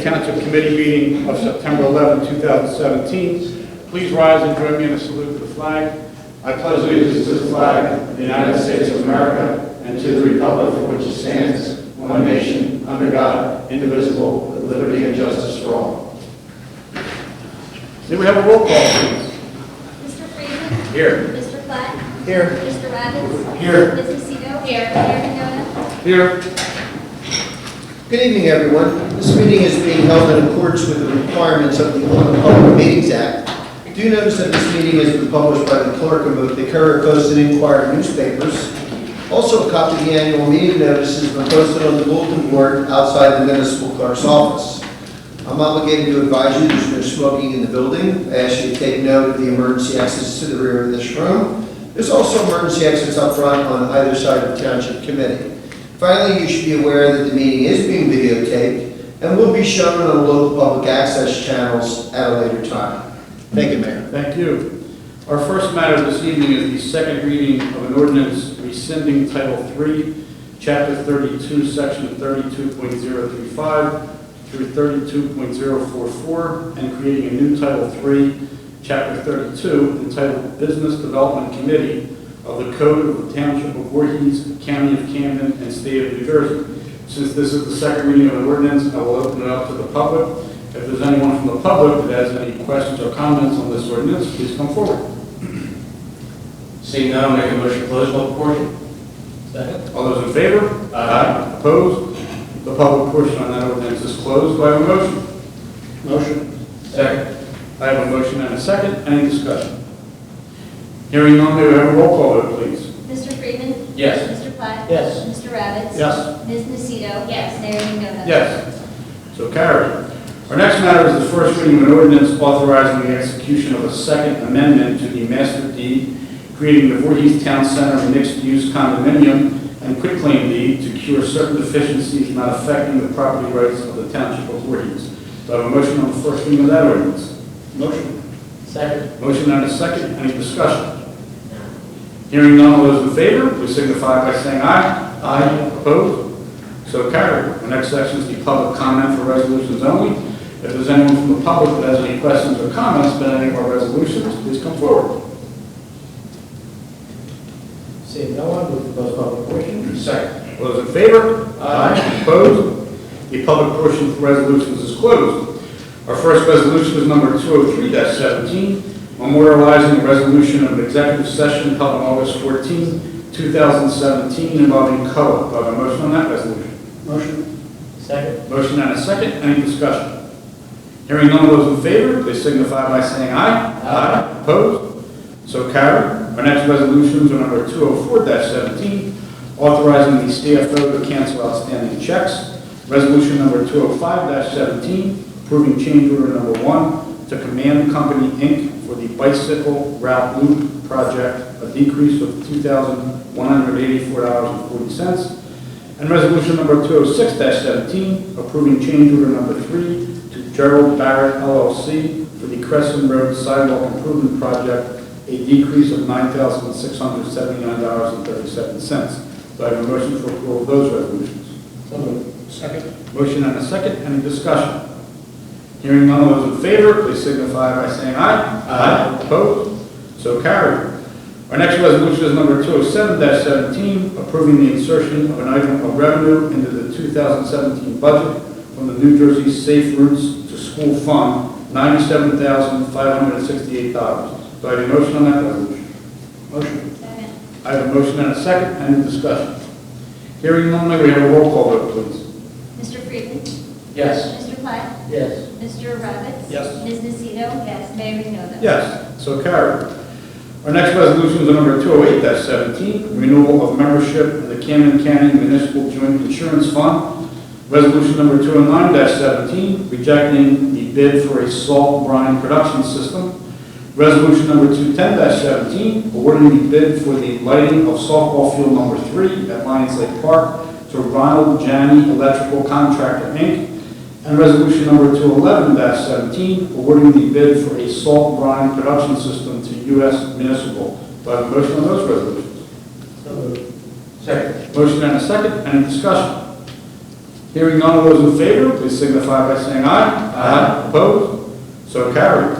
Voorhees Township Committee meeting of September 11, 2017. Please rise and join me in a salute to the flag. I pledge allegiance to the flag of the United States of America and to the republic for which it stands, one nation, under God, indivisible, with liberty and justice for all. May we have a roll call, please? Mr. Freeman. Here. Mr. Platt. Here. Mr. Rabbit. Here. Ms. Nocito. Here. Mayor Mendoza. Here. Good evening, everyone. This meeting is being held in accordance with the requirements of the Open Public Meetings Act. Do notice that this meeting has been published by the clerk in both the Courier Post and Inquirer newspapers. Also, a copy of the annual meeting notice has been posted on the bulletin board outside the municipal clerk's office. I'm obligated to advise you there's no smoking in the building. I ask you to take note of the emergency exits to the rear of this room. There's also emergency exits up front on either side of the Township Committee. Finally, you should be aware that the meeting is being videotaped and will be shown on the local public access channels at a later time. Thank you, Mayor. Thank you. Our first matter this evening is the second reading of an ordinance rescinding Title III, Chapter 32, Section 32.035 through 32.044, and creating a new Title III, Chapter 32, entitled Business Development Committee of the Code of the Township of Voorhees, County of Camden, and State of New Jersey. Since this is the second reading of an ordinance, I will open it up to the public. If there's anyone from the public that has any questions or comments on this ordinance, please come forward. Seeing none, I'll make a motion to close public portion. Second. All those in favor? Aye. Opposed? The public portion on that ordinance is closed. Do I have a motion? Motion. Second. I have a motion and a second. Any discussion? Hearing none, may we have a roll call vote, please? Mr. Freeman. Yes. Mr. Platt. Yes. Mr. Rabbit. Yes. Ms. Nocito. Yes. Mayor Mendoza. Yes. So carried. Our next matter is the first reading of an ordinance authorizing the execution of a second amendment to the master deed, creating the Voorhees Town Center mixed-use condominium and quitclaim deed to cure certain deficiencies not affecting the property rights of the Township of Voorhees. Do I have a motion on the first reading of that ordinance? Motion. Second. Motion and a second. Any discussion? Hearing none, all those in favor, please signify by saying aye. Aye. Opposed? So carried. The next section is the public comment for resolutions only. If there's anyone from the public that has any questions or comments about any of our resolutions, please come forward. Seeing no one, move to close public portion. Second. All those in favor? Aye. Opposed? The public portion for resolutions is closed. Our first resolution is number 203-17, memorializing the resolution of executive session held on August 14, 2017, involving COA. Do I have a motion on that resolution? Motion. Second. Motion and a second. Any discussion? Hearing none of those in favor, please signify by saying aye. Aye. Opposed? So carried. Our next resolutions are number 204-17, authorizing the CFO to cancel outstanding checks. Resolution number 205-17, approving change order number 1 to Command Company, Inc. for the Bicycle Route Loop Project, a decrease of $2,184.40. And resolution number 206-17, approving change order number 3 to Gerald Barrett LLC for the Crescent Road Sidewalk Improvement Project, a decrease of $9,679.37. Do I have a motion for approval of those resolutions? So moved. Second. Motion and a second. Any discussion? Hearing none of those in favor, please signify by saying aye. Aye. Opposed? So carried. Our next resolution is number 207-17, approving the insertion of an item of revenue into the 2017 budget from the New Jersey Safe Routes to School Fund, $97,568. Do I have a motion on that resolution? Motion. Second. I have a motion and a second. Any discussion? Hearing none, may we have a roll call vote, please? Mr. Freeman. Yes. Mr. Platt. Yes. Mr. Rabbit. Yes. Ms. Nocito. Yes. Mayor Mendoza. Yes, so carried. Our next resolution is number 208-17, renewal of membership in the Camden County Municipal Joint Insurance Fund. Resolution number 209-17, rejecting the bid for a salt brine production system. Resolution number 210-17, awarding the bid for the lighting of softball field number 3 at Lions Lake Park to Ronald Janney Electrical Contractor, Inc. And resolution number 211-17, awarding the bid for a salt brine production system to U.S. Municipal. Do I have a motion on those resolutions? So moved. Second. Motion and a second. Any discussion? Hearing none, all those in favor, please signify by saying aye. Aye. Opposed? So carried.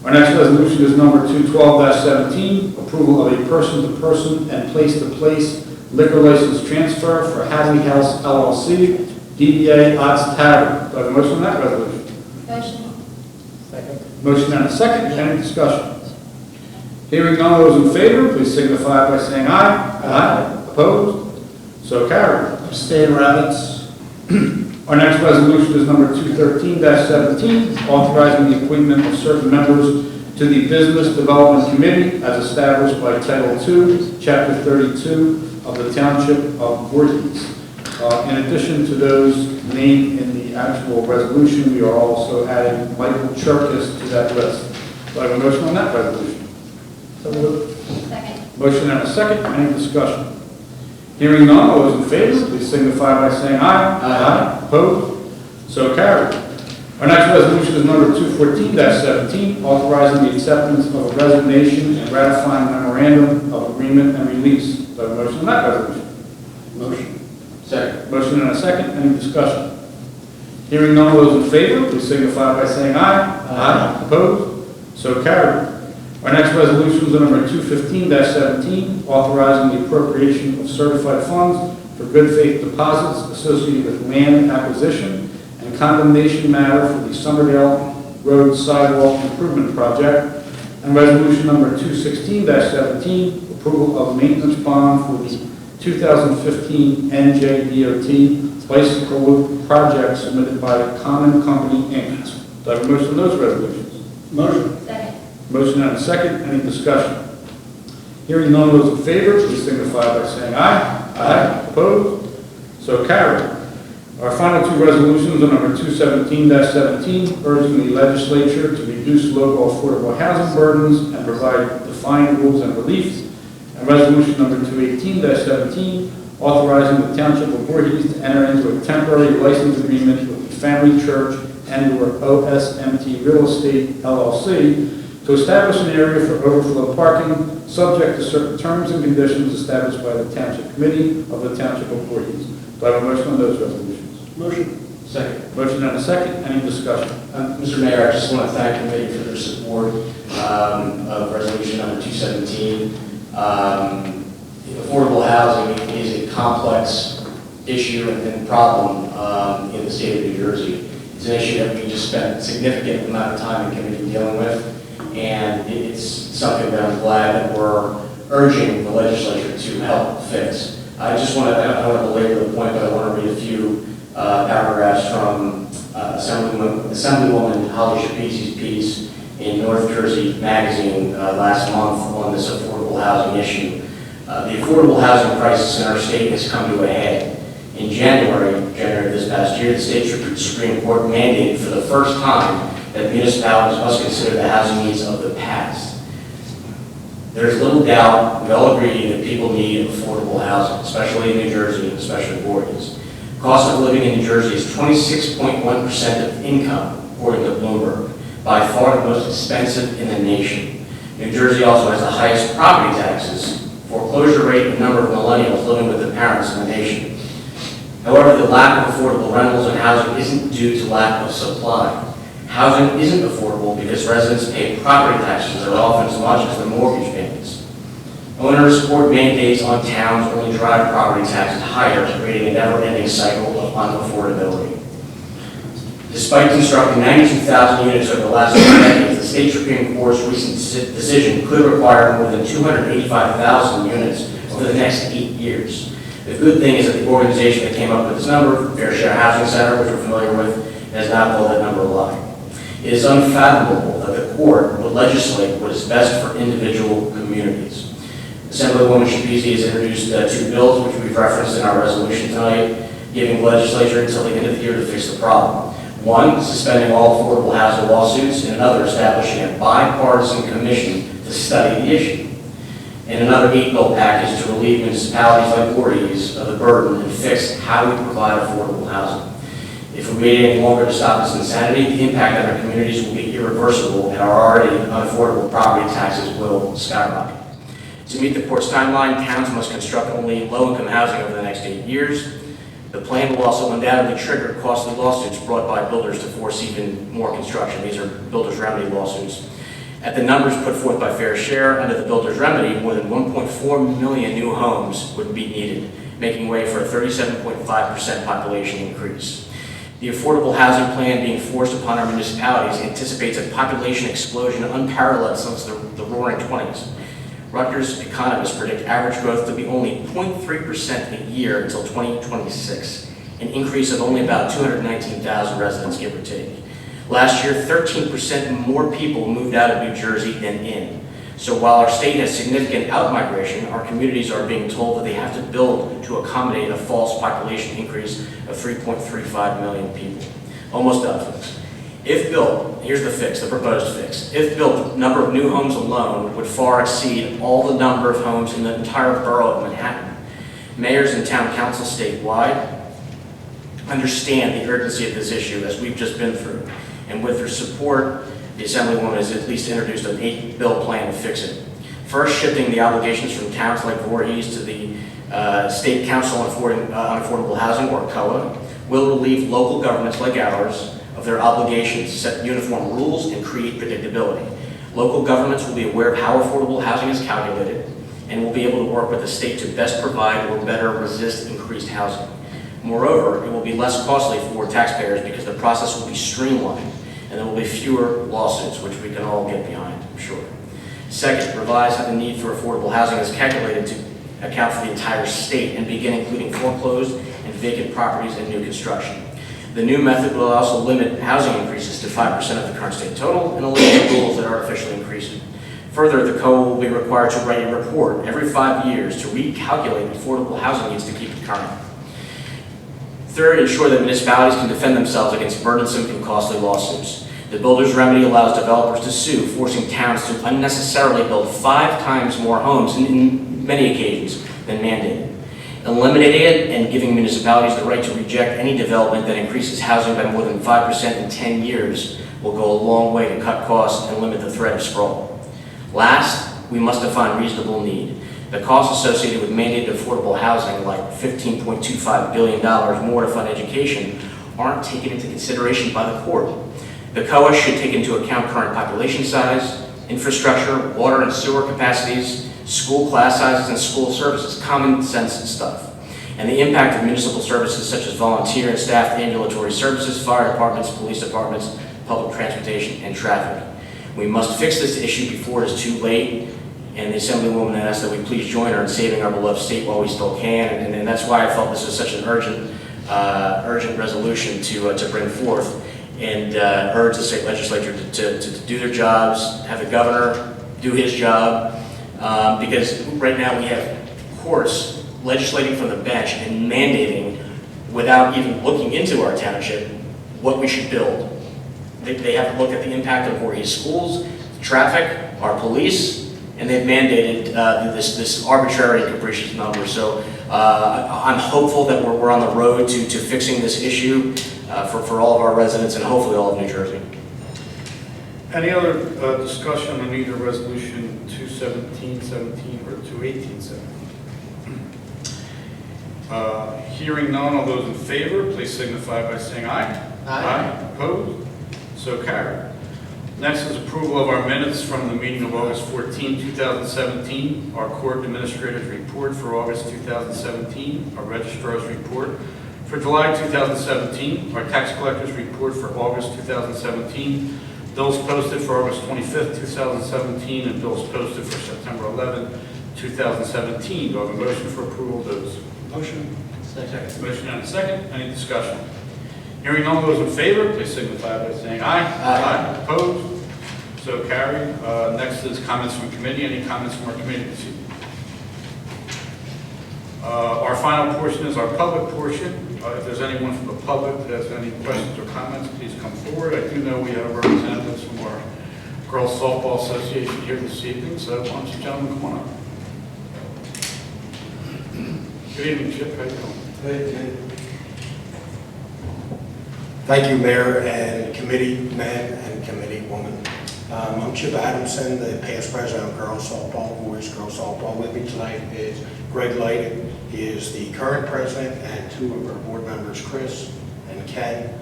Our next resolution is number 212-17, approval of a person-to-person and place-to-place liquor license transfer for Hadley House LLC, DBA Ott's Tavern. Do I have a motion on that resolution? Motion. Second. Motion and a second. Any discussion? Hearing none, all those in favor, please signify by saying aye. Aye. Opposed? So carried. Abstain, Rabbits. Our next resolution is number 213-17, authorizing the appointment of certain members to the Business Development Committee as established by Title II, Chapter 32 of the Township of Voorhees. In addition to those named in the actual resolution, we are also adding Michael Cherkis to that list. Do I have a motion on that resolution? So moved. Second. Motion and a second. Any discussion? Hearing none, all those in favor, please signify by saying aye. Aye. Opposed? So carried. Our next resolution is number 214-17, authorizing the acceptance of a resignation and ratifying memorandum of agreement and release. Do I have a motion on that resolution? Motion. Second. Motion and a second. Any discussion? Hearing none, all those in favor, please signify by saying aye. Aye. Opposed? So carried. Our next resolution is number 215-17, authorizing the appropriation of certified funds for good faith deposits associated with land acquisition and condemnation matter for the Summerdale Road Sidewalk Improvement Project. And resolution number 216-17, approval of maintenance bond for the 2015 NJDOT bicycle loop project submitted by Common Company, Inc. Do I have a motion on those resolutions? Motion. Second. Motion and a second. Any discussion? Hearing none, those in favor, please signify by saying aye. Aye. Opposed? So carried. Our final two resolutions are number 217-17, urging the legislature to reduce local affordable housing burdens and provide defined rules and reliefs. And resolution number 218-17, authorizing the Township of Voorhees to enter into a temporary license agreement with the Family Church and/or OSMT Real Estate LLC to establish an area for overflow parking, subject to certain terms and conditions established by the Township Committee of the Township of Voorhees. Do I have a motion on those resolutions? Motion. Second. Motion and a second. Any discussion? Mr. Mayor, I just want to thank the committee for their support of resolution number 217. Affordable housing is a complex issue and problem in the state of New Jersey. It's an issue that we just spent a significant amount of time in committee dealing with, and it's something that I'm glad that we're urging the legislature to help fix. I just want to, I don't want to belabor the point, but I want to read a few paragraphs from Assemblywoman Holly Shapizi's piece in North Jersey Magazine last month on this affordable housing issue. The affordable housing crisis in our state has come to a head. In January of this past year, the state Supreme Court mandated for the first time that municipalities must consider the housing needs of the past. There's little doubt, we all agree that people need affordable housing, especially in New Jersey, and especially Voorhees. Cost of living in New Jersey is 26.1% of income, according to Bloomberg, by far the most expensive in the nation. New Jersey also has the highest property taxes, foreclosure rate, and number of millennials living with their parents in the nation. However, the lack of affordable rentals and housing isn't due to lack of supply. Housing isn't affordable because residents pay property taxes that are often as much as their mortgage payments. Owners' support mandates on towns only drive property taxes higher, creating a never-ending cycle of unaffordability. Despite constructing 92,000 units over the last 2 decades, the state Supreme Court's recent decision could require more than 285,000 units over the next 8 years. The good thing is that the organization that came up with this number, Fair Share Housing Center, which we're familiar with, has not called that number a lie. It is unfathomable that the court would legislate what is best for individual communities. Assemblywoman Shapizi has introduced 2 bills, which we've referenced in our resolution tonight, giving the legislature until the end of the year to fix the problem. One, suspending all affordable housing lawsuits, and another, establishing a bipartisan commission to study the issue. And another 8-bill package to relieve municipalities like Voorhees of the burden and fix how we provide affordable housing. If we wait any longer to stop this insanity, the impact on our communities will be irreversible, and our already unaffordable property taxes will skyrocket. To meet the court's timeline, towns must construct only low-income housing over the next 8 years. The plan will also undoubtedly trigger costly lawsuits brought by builders to force even more construction. These are builders' remedy lawsuits. At the numbers put forth by Fair Share, under the builder's remedy, more than 1.4 million new homes would be needed, making way for a 37.5% population increase. The affordable housing plan being forced upon our municipalities anticipates a population explosion unparalleled since the roaring 20s. Rutgers economists predict average growth to be only 0.3% a year until 2026, an increase of only about 219,000 residents, give or take. Last year, 13% more people moved out of New Jersey than in. So while our state has significant out-migration, our communities are being told that they have to build to accommodate a false population increase of 3.35 million people. Almost done, folks. If built, here's the fix, the proposed fix. If built, the number of new homes alone would far exceed all the number of homes in the entire borough of Manhattan. Mayors and town councils statewide understand the urgency of this issue, as we've just been through. And with their support, the Assemblywoman has at least introduced an 8-bill plan to fix it. First, shifting the obligations from towns like Voorhees to the State Council on Affordable Housing, or COA, will relieve local governments like ours of their obligations to set uniform rules and create predictability. Local governments will be aware of how affordable housing is calculated and will be able to work with the state to best provide or better resist increased housing. Moreover, it will be less costly for taxpayers because the process will be streamlined and there will be fewer lawsuits, which we can all get behind, I'm sure. Second, revise how the need for affordable housing is calculated to account for the entire state and begin including foreclosed and vacant properties in new construction. The new method will also limit housing increases to 5% of the current state total and eliminate rules that artificially increase it. Further, the COA will be required to write a report every 5 years to recalculate affordable housing needs to keep it current. Third, ensure that municipalities can defend themselves against burdensome and costly lawsuits. The builder's remedy allows developers to sue, forcing towns to unnecessarily build 5 times more homes in many occasions than mandated. Eliminating it and giving municipalities the right to reject any development that increases housing by more than 5% in 10 years will go a long way to cut costs and limit the threat of sprawl. Last, we must define reasonable need. The costs associated with mandated affordable housing, like $15.25 billion more to fund education, aren't taken into consideration by the court. The COA should take into account current population size, infrastructure, water and sewer capacities, school class sizes, and school services, common sense stuff, and the impact of municipal services such as volunteer and staffed ambulatory services, fire departments, police departments, public transportation, and traffic. We must fix this issue before it is too late, and the Assemblywoman asked that we please join her in saving our beloved state while we still can, and that's why I felt this was such an urgent resolution to bring forth, and urge the state legislature to do their jobs, have the governor do his job, because right now we have courts legislating from the bench and mandating, without even looking into our township, what we should build. They have to look at the impact of Voorhees schools, traffic, our police, and they've mandated this arbitrary and capricious number. So I'm hopeful that we're on the road to fixing this issue for all of our residents and hopefully all of New Jersey. Any other discussion on either resolution 217-17 or 218-17? Hearing none, all those in favor, please signify by saying aye. Aye. Opposed? So carried. Next is approval of our minutes from the meeting of August 14, 2017, our court administrator's report for August 2017, our registrar's report for July 2017, our tax collector's report for August 2017, bills posted for August 25th, 2017, and bills posted for September 11th, 2017. Do I have a motion for approval of those? Motion. Second. Motion and a second. Any discussion? Hearing none, those in favor, please signify by saying aye. Aye. Opposed? So carried. Next is comments from committee. Any comments from our committee this evening? Our final portion is our public portion. If there's anyone from the public that has any questions or comments, please come forward. I do know we have representatives from our Girls Softball Association here this evening, so why don't you gentlemen come on up. Good evening, Chip. How you doing? Thank you, Mayor and committee man and committee woman. I'm Chip Adamson, the past president of Girls Softball, Voorhees Girls Softball. With me tonight is Greg Lighting. He is the current president, and two of our board members, Chris and Ken.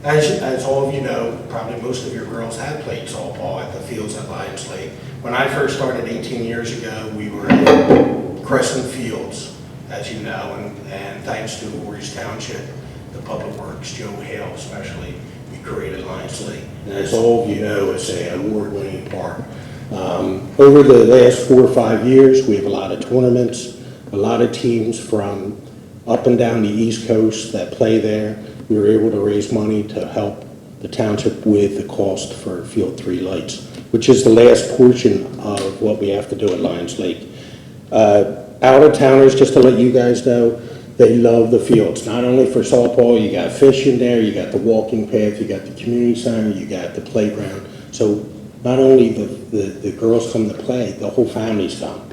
As all of you know, probably most of your girls have played softball at the fields at Lions Lake. When I first started 18 years ago, we were at Crescent Fields, as you know, and thanks to Voorhees Township, the Public Works, Joe Hale especially, we created Lions Lake. And as all of you know, it's an award-winning park. Over the last 4 or 5 years, we have a lot of tournaments, a lot of teams from up and down the East Coast that play there. We were able to raise money to help the township with the cost for Field 3 lights, which is the last portion of what we have to do at Lions Lake. Out-of-towners, just to let you guys know, they love the fields. Not only for softball, you got fishing there, you got the walking path, you got the community center, you got the playground. So not only the girls come to play, the whole families come.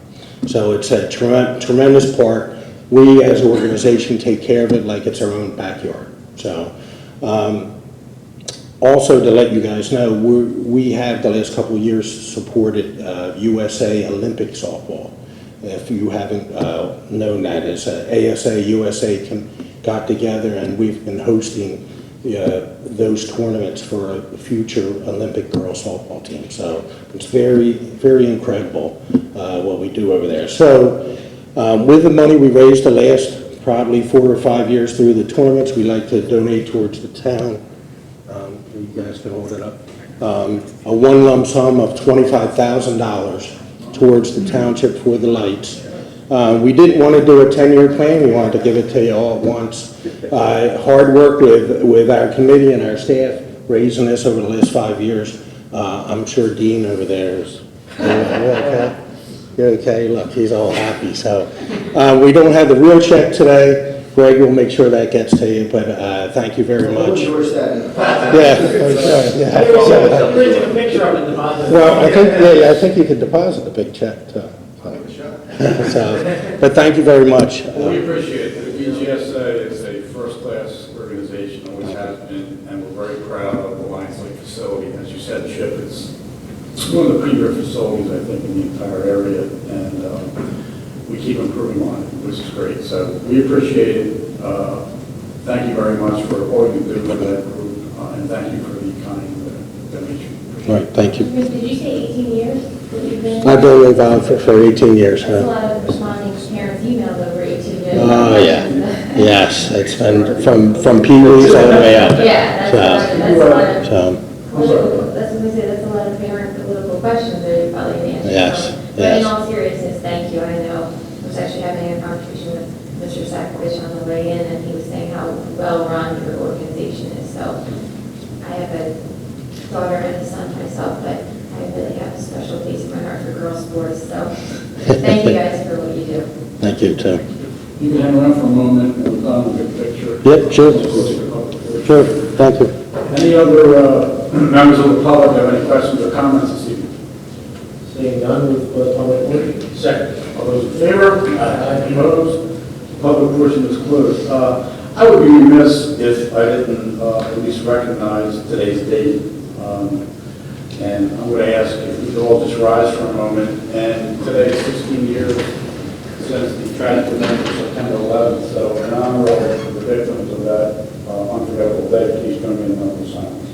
So it's a tremendous park. We as an organization take care of it like it's our own backyard. So also to let you guys know, we have the last couple of years supported USA Olympic softball. If you haven't known that, it's ASA, USA got together, and we've been hosting those tournaments for a future Olympic girls softball team. So it's very, very incredible what we do over there. So with the money we raised the last probably 4 or 5 years through the tournaments, we like to donate towards the town. You guys can hold it up. A one lump sum of $25,000 towards the township for the lights. We didn't want to do a 10-year plan. We wanted to give it to you all at once. Hard work with our committee and our staff raising this over the last 5 years. I'm sure Dean over there is. Okay? You're okay? Look, he's all happy. So we don't have the real check today. Greg will make sure that gets to you, but thank you very much. Taking a picture of it, deposit. Well, I think you could deposit the big check too. So, but thank you very much. Well, we appreciate it. The BGSA is a first-class organization, always has been, and we're very proud of the Lions Lake facility. As you said, Chip, it's one of the premier facilities, I think, in the entire area, and we keep improving on it, which is great. So we appreciate it. Thank you very much for all you do with that group, and thank you for the kind donation. All right, thank you. Did you say 18 years that you've been? I've been involved for 18 years. That's a lot of responding parents' emails over 18 years. Oh, yeah. Yes, it's been from Pee-wees all the way up. Yeah, that's a lot of, So, that's what we say, that's a lot of parent political questions that you probably didn't answer. Yes, So, but yes. in all seriousness, thank you. I know I was actually having a conversation with Mr. Sakovich on the way in, and he was saying how well-run your organization is. So I have a daughter and a son myself, but I really have a special place in my heart for girls' sports. So thank you guys for what you do. thank you too. You can hang around for a moment and we'll come and get a picture. Yep, sure. Sure, thank you. Any other members of the public have any questions or comments this evening? Seeing none, move to close public portion. Second. All those in favor? Aye. Opposed? Public portion is closed. I would be remiss if I didn't at least recognize today's date. And I'm going to ask if we could all just rise for a moment. And today is 16 years since the tragic event of September 11th. So in honor of the victims of that unforgettable day, please join me in a moment of silence.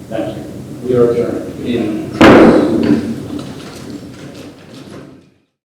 Thank you. We are adjourned. Good evening.